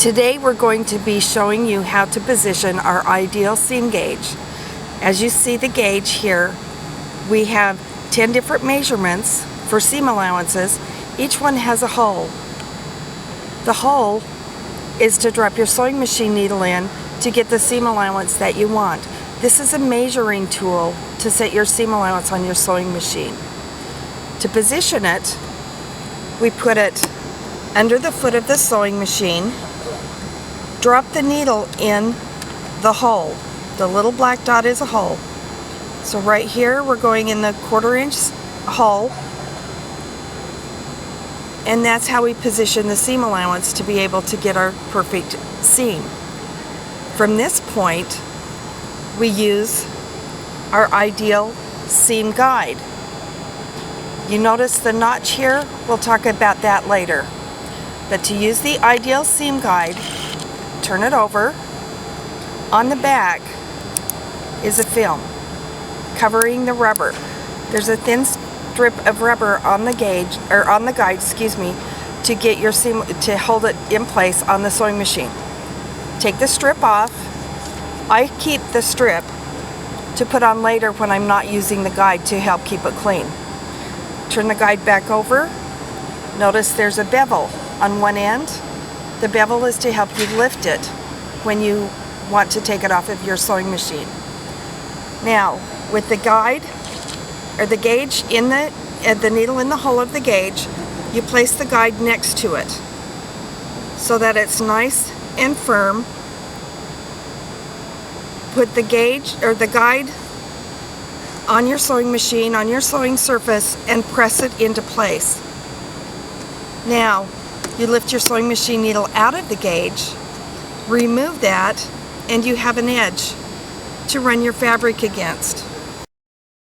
Today we're going to be showing you how to position our ideal seam gauge. As you see the gauge here, we have 10 different measurements for seam allowances. Each one has a hole. The hole is to drop your sewing machine needle in to get the seam allowance that you want. This is a measuring tool to set your seam allowance on your sewing machine. To position it, we put it under the foot of the sewing machine. Drop the needle in the hole. The little black dot is a hole. So right here we're going in the 1/4 inch hole, and that's how we position the seam allowance to be able to get our perfect seam. From this point we use our ideal seam guide. You notice the notch here? We'll talk about that later. But to use the ideal seam guide, turn it over. On the back is a film covering the rubber. There's a thin strip of rubber on the gauge, or on the guide, to get your seam, to hold it in place on the sewing machine. Take the strip off. I keep the strip to put on later when I'm not using the guide to help keep it clean. Turn the guide back over. Notice there's a bevel on one end. The bevel is to help you lift it when you want to take it off of your sewing machine. Now, with the guide, or the gauge in the needle in the hole of the gauge, you place the guide next to it so that it's nice and firm. Put the gauge or the guide on your sewing machine, on your sewing surface, and press it into place. Now, you lift your sewing machine needle out of the gauge, remove that, and you have an edge to run your fabric against.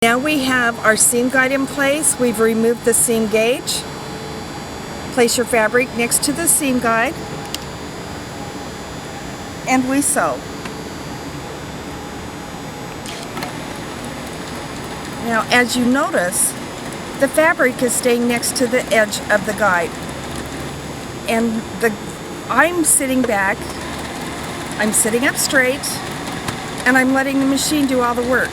Now we have our seam guide in place. We've removed the seam gauge. Place your fabric next to the seam guide, and we sew. Now, as you notice, the fabric is staying next to the edge of the guide. And I'm sitting back, I'm sitting up straight, and I'm letting the machine do all the work.